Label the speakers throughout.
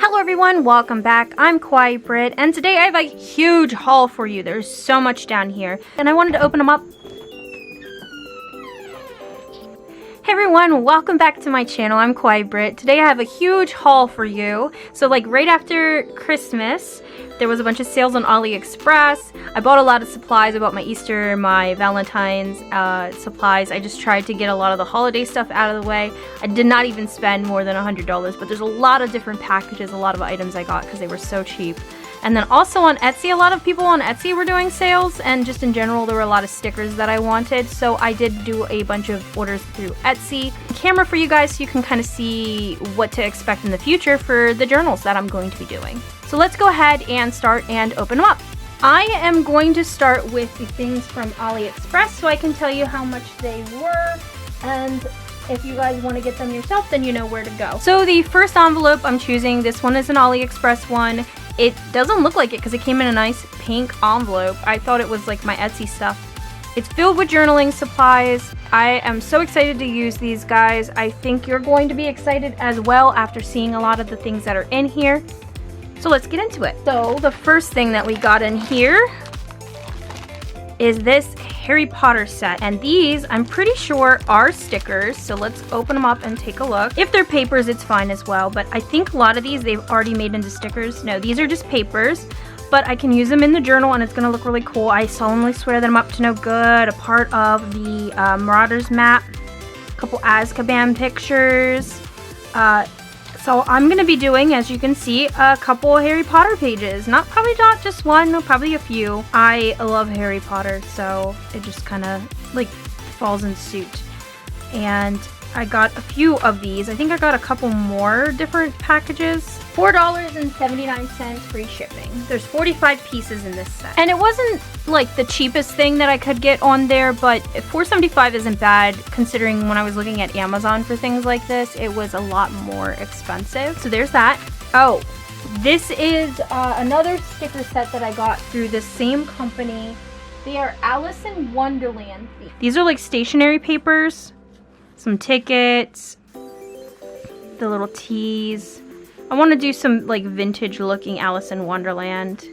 Speaker 1: Hello everyone, welcome back. I'm Kawaii Brit, and today I have a huge haul for you. There's so much down here, and I wanted to open them up. Hey everyone, welcome back to my channel. I'm Kawaii Brit. Today I have a huge haul for you. So like right after Christmas, there was a bunch of sales on Aliexpress. I bought a lot of supplies. I bought my Easter, my Valentine's supplies. I just tried to get a lot of the holiday stuff out of the way. I did not even spend more than $100, but there's a lot of different packages, a lot of items I got because they were so cheap. And then also on Etsy, a lot of people on Etsy were doing sales, and just in general there were a lot of stickers that I wanted, so I did do a bunch of orders through Etsy. Camera for you guys so you can kind of see what to expect in the future for the journals that I'm going to be doing. So let's go ahead and start and open them up. I am going to start with the things from Aliexpress so I can tell you how much they were, and if you guys want to get them yourself, then you know where to go. So the first envelope I'm choosing, this one is an Aliexpress one. It doesn't look like it because it came in a nice pink envelope. I thought it was like my Etsy stuff. It's filled with journaling supplies. I am so excited to use these guys. I think you're going to be excited as well after seeing a lot of the things that are in here. So let's get into it. So the first thing that we got in here is this Harry Potter set, and these I'm pretty sure are stickers, so let's open them up and take a look. If they're papers, it's fine as well, but I think a lot of these they've already made into stickers. No, these are just papers, but I can use them in the journal and it's gonna look really cool. I solemnly swear that I'm up to no good. A part of the Marauders map, a couple Azkaban pictures. So I'm going to be doing, as you can see, a couple Harry Potter pages. Probably not just one, probably a few. I love Harry Potter, so it just kind of like falls in suit. And I got a few of these. I think I got a couple more different packages. $4.79 free shipping. There's 45 pieces in this set. And it wasn't like the cheapest thing that I could get on there, but $4.75 isn't bad considering when I was looking at Amazon for things like this, it was a lot more expensive. So there's that. Oh, this is another sticker set that I got through the same company. They are Alice in Wonderland. These are like stationery papers, some tickets, the little teas. I want to do some like vintage looking Alice in Wonderland.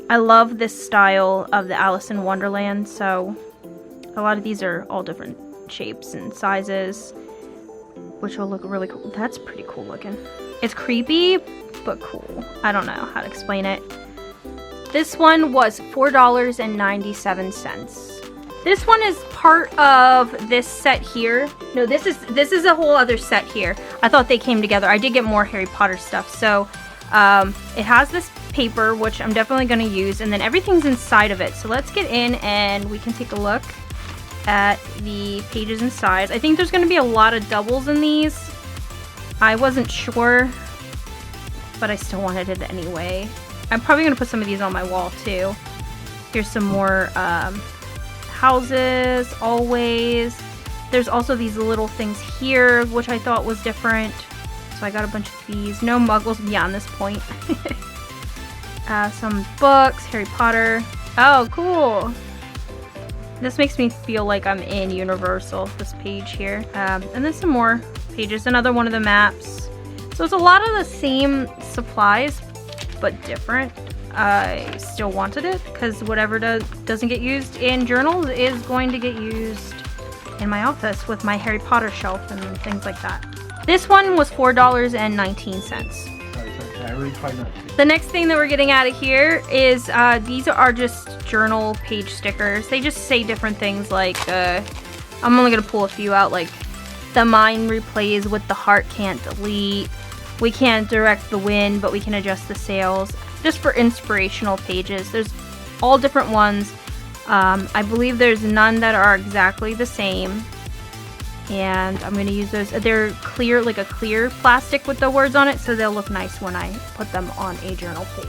Speaker 1: I love this style of the Alice in Wonderland, so a lot of these are all different shapes and sizes, which will look really cool. That's pretty cool looking. It's creepy, but cool. I don't know how to explain it. This one was $4.97. This one is part of this set here. No, this is a whole other set here. I thought they came together. I did get more Harry Potter stuff. So it has this paper, which I'm definitely going to use, and then everything's inside of it. So let's get in and we can take a look at the pages inside. I think there's going to be a lot of doubles in these. I wasn't sure, but I still wanted it anyway. I'm probably going to put some of these on my wall too. Here's some more houses, always. There's also these little things here, which I thought was different. So I got a bunch of these. No muggles beyond this point. Some books, Harry Potter. Oh, cool. This makes me feel like I'm in Universal, this page here. And then some more pages. Another one of the maps. So it's a lot of the same supplies, but different. I still wanted it because whatever doesn't get used in journals is going to get used in my office with my Harry Potter shelf and things like that. This one was $4.19. The next thing that we're getting out of here is these are just journal page stickers. They just say different things like, I'm only going to pull a few out, like the mind replays what the heart can't delete. We can't direct the wind, but we can adjust the sails. Just for inspirational pages. There's all different ones. I believe there's none that are exactly the same. And I'm going to use those. They're clear, like a clear plastic with the words on it, so they'll look nice when I put them on a journal page.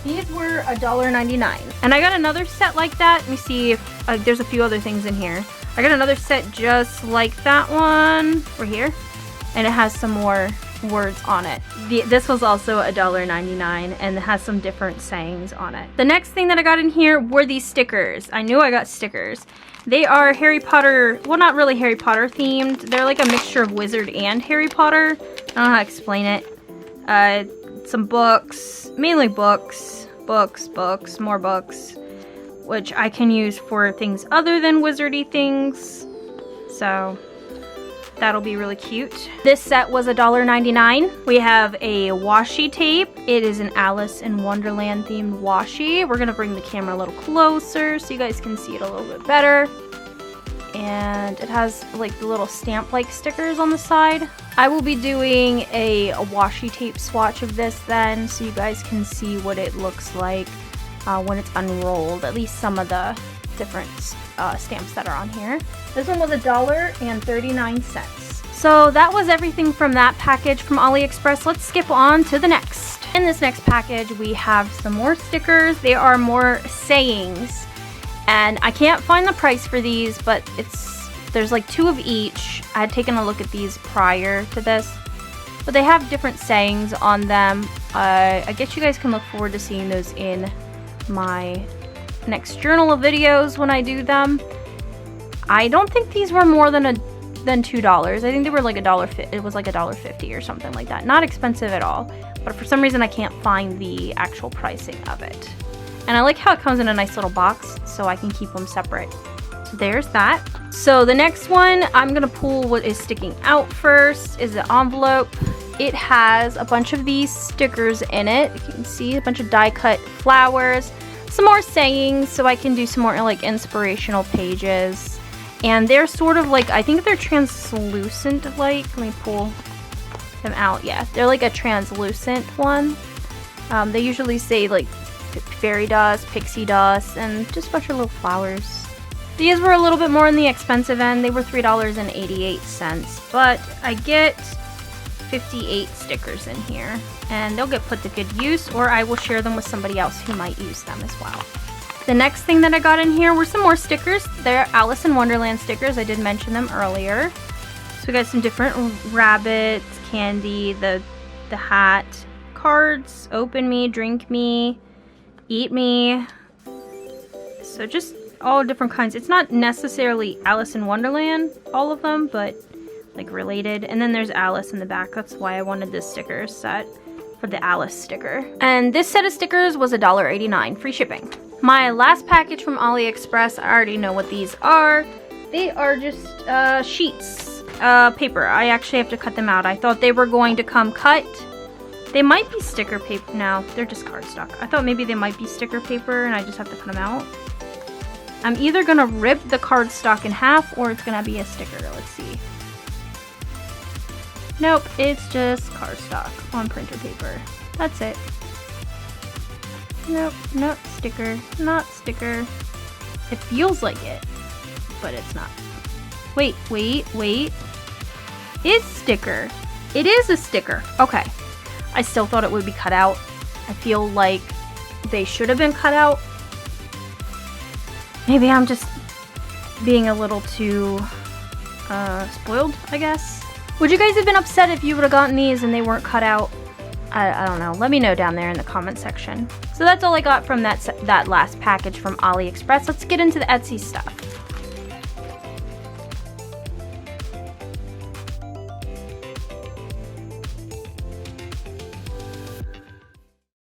Speaker 1: These were $1.99. And I got another set like that. Let me see if there's a few other things in here. I got another set just like that one right here. And it has some more words on it. This was also $1.99 and it has some different sayings on it. The next thing that I got in here were these stickers. I knew I got stickers. They are Harry Potter, well, not really Harry Potter themed. They're like a mixture of Wizard and Harry Potter. I don't know how to explain it. some books, mainly books, more books, which I can use for things other than wizardy things. So that'll be really cute. This set was $1.99. We have a washi tape. It is an Alice in Wonderland themed washi. We're gonna bring the camera a little closer so you guys can see it a little bit better. And it has like the little stamp-like stickers on the side. I will be doing a washi tape swatch of this then, so you guys can see what it looks like when it's unrolled, at least some of the different stamps that are on here. This one was $1.39. So that was everything from that package from Aliexpress. Let's skip on to the next. In this next package, we have some more stickers. They are more sayings. And I can't find the price for these, but there's like 2 of each. I had taken a look at these prior to this, but they have different sayings on them. I guess you guys can look forward to seeing those in my next journal of videos when I do them. I don't think these were more than $2. I think they were like $1. It was like $1.50 or something like that. Not expensive at all, but for some reason I can't find the actual pricing of it. And I like how it comes in a nice little box, so I can keep them separate. So there's that. So the next one, I'm gonna pull what is sticking out first, is the envelope. It has a bunch of these stickers in it. You can see a bunch of die cut flowers, some more sayings, so I can do some more like inspirational pages. And they're sort of like, I think they're translucent like. Let me pull them out. Yeah, they're like a translucent one. They usually say like fairy dust, pixie dust, and just a bunch of little flowers. These were a little bit more on the expensive end. They were $3.88, but I get 58 stickers in here, and they'll get put to good use, or I will share them with somebody else who might use them as well. The next thing that I got in here were some more stickers. They're Alice in Wonderland stickers. I did mention them earlier. So we got some different rabbits, candy, the hat, cards, open me, drink me, eat me. So just all different kinds. It's not necessarily Alice in Wonderland, all of them, but like related. And then there's Alice in the back. That's why I wanted this sticker set for the Alice sticker. And this set of stickers was $1.89, free shipping. My last package from Aliexpress, I already know what these are. They are just sheets, paper. I actually have to cut them out. I thought they were going to come cut. They might be sticker paper. No, they're just cardstock. I thought maybe they might be sticker paper and I just have to cut them out. I'm either gonna rip the cardstock in half or it's gonna be a sticker. Let's see. Nope, it's just cardstock on printer paper. That's it. Nope, not sticker, not sticker. It feels like it, but it's not. Wait. It's sticker. It is a sticker. Okay. I still thought it would be cut out. I feel like they should have been cut out. Maybe I'm just being a little too spoiled, I guess. Would you guys have been upset if you would have gotten these and they weren't cut out? I don't know. Let me know down there in the comment section. So that's all I got from that last package from Aliexpress. Let's get into the Etsy stuff.